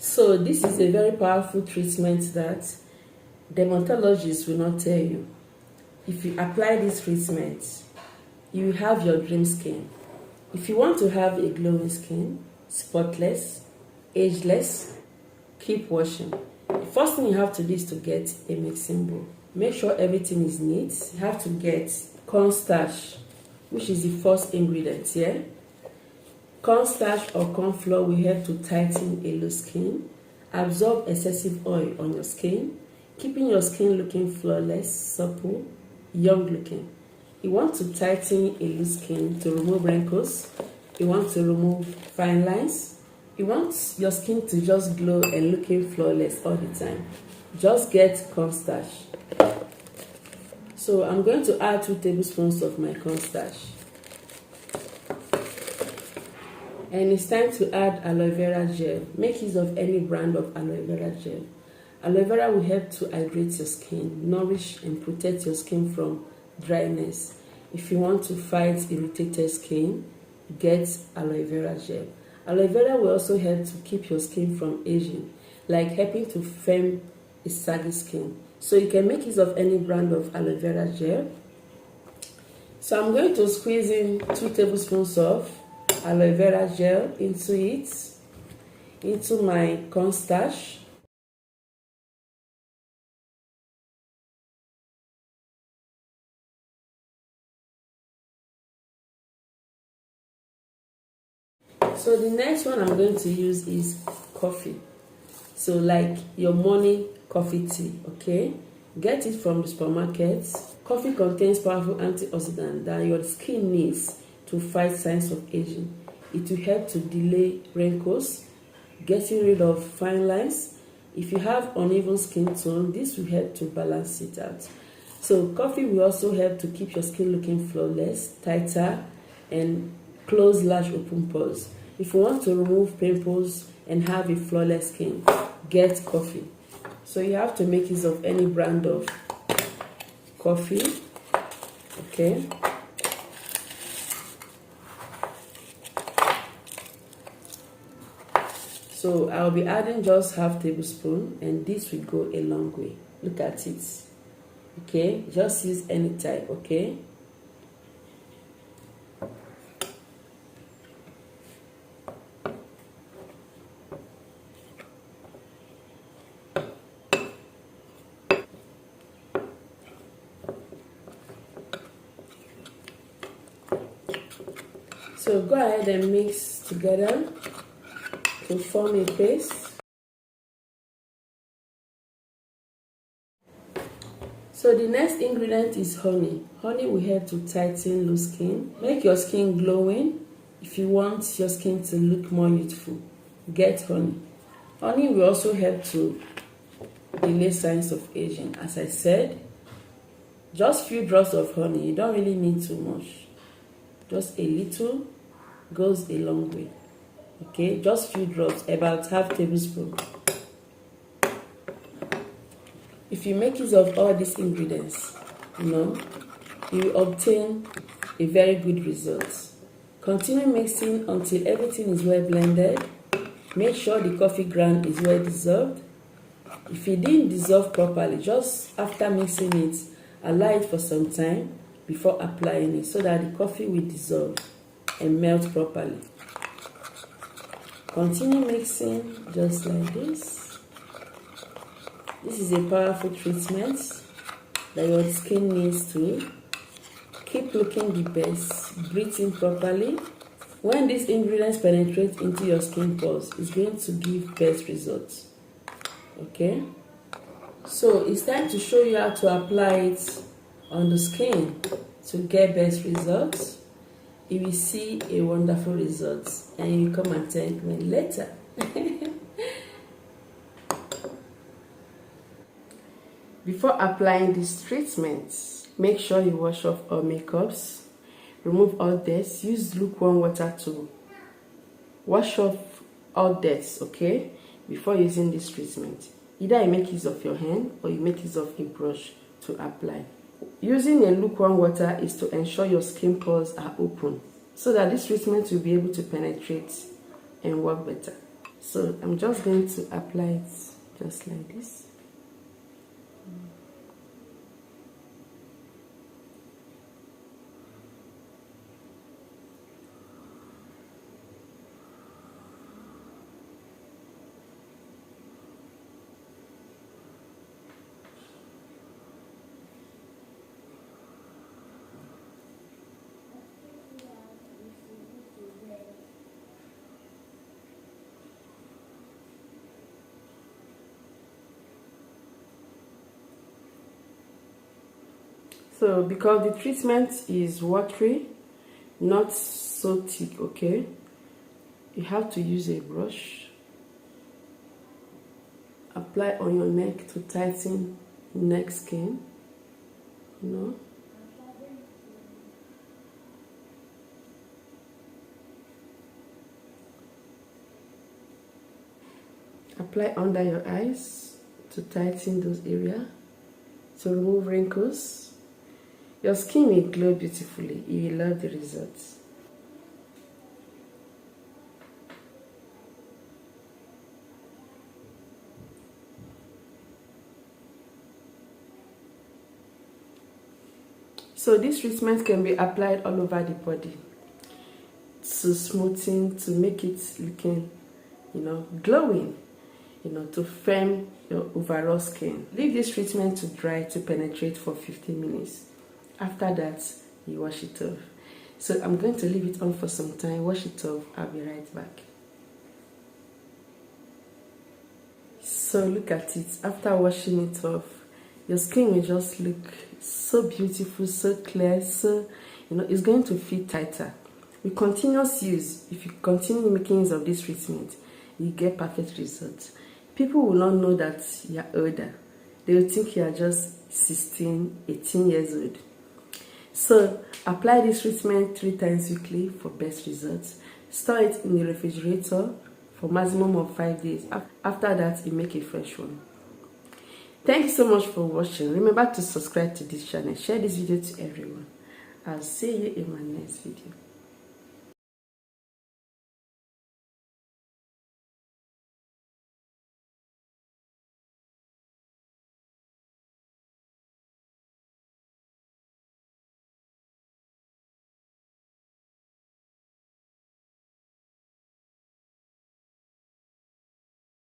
So this is a very powerful treatment that dermatologists will not tell you. If you apply this treatment, you will have your dream skin. If you want to have a glowing skin, spotless, ageless, keep washing. The first thing you have to do is to get a mixing bowl. Make sure everything is neat. You have to get cornstarch, which is the first ingredient here. Cornstarch or corn flour will help to tighten a loose skin, absorb excessive oil on your skin, keeping your skin looking flawless, supple, young looking. You want to tighten a loose skin to remove wrinkles. You want to remove fine lines. You want your skin to just glow and looking flawless all the time. Just get cornstarch. So I'm going to add 2 tablespoons of my cornstarch. And it's time to add aloe vera gel. Make use of any brand of aloe vera gel. Aloe vera will help to hydrate your skin, nourish and protect your skin from dryness. If you want to fight irritated skin, get aloe vera gel. Aloe vera will also help to keep your skin from aging, like helping to firm a saggy skin. So you can make use of any brand of aloe vera gel. So I'm going to squeeze in 2 tablespoons of aloe vera gel into my cornstarch. So the next one I'm going to use is coffee. So like your morning coffee tea, okay? Get it from the supermarket. Coffee contains powerful antioxidants that your skin needs to fight signs of aging. It will help to delay wrinkles, getting rid of fine lines. If you have uneven skin tone, this will help to balance it out. So coffee will also help to keep your skin looking flawless, tighter, and close large open pores. If you want to remove pimples and have a flawless skin, get coffee. So you have to make use of any brand of coffee, okay? So I'll be adding just half tablespoon, and this will go a long way. Look at it, okay? Just use any type, okay? So go ahead and mix together to form a paste. So the next ingredient is honey. Honey will help to tighten loose skin, make your skin glowing. If you want your skin to look more youthful, get honey. Honey will also help to delay signs of aging. As I said, just few drops of honey. You don't really need too much. Just a little goes a long way. Okay, just few drops, about half tablespoon. If you make use of all these ingredients, you will obtain a very good result. Continue mixing until everything is well blended. Make sure the coffee ground is well dissolved. If it didn't dissolve properly, just after mixing it, allow it for some time before applying it so that the coffee will dissolve and melt properly. Continue mixing just like this. This is a powerful treatment that your skin needs to keep looking the best. Breathe in properly. When these ingredients penetrate into your skin pores, it's going to give best results. Okay? So it's time to show you how to apply it on the skin to get best results. You will see a wonderful result and you come and thank me later. Before applying this treatment, make sure you wash off all makeups, remove all dirt. Use lukewarm water to wash off all dirt, okay, before using this treatment. Either you make use of your hand or you make use of a brush to apply. Using a lukewarm water is to ensure your skin pores are open so that this treatment will be able to penetrate and work better. So I'm just going to apply it just like this. So because the treatment is watery, not so thick, okay, you have to use a brush. Apply on your neck to tighten neck skin, you know. Apply under your eyes to tighten those areas, to remove wrinkles. Your skin will glow beautifully. You will love the results. So this treatment can be applied all over the body to smoothing, to make it looking, glowing, to firm your overall skin. Leave this treatment to dry to penetrate for 15 minutes. After that, you wash it off. So I'm going to leave it on for some time, wash it off. I'll be right back. So look at it. After washing it off, your skin will just look so beautiful, so clear, so it's going to feel tighter. With continuous use, if you continue making use of this treatment, you get perfect results. People will not know that you're older. They will think you are just 16, 18 years old. So apply this treatment 3 times weekly for best results. Store it in the refrigerator for maximum of 5 days. After that, you make a fresh one. Thank you so much for watching. Remember to subscribe to this channel. Share this video to everyone. I'll see you in my next video.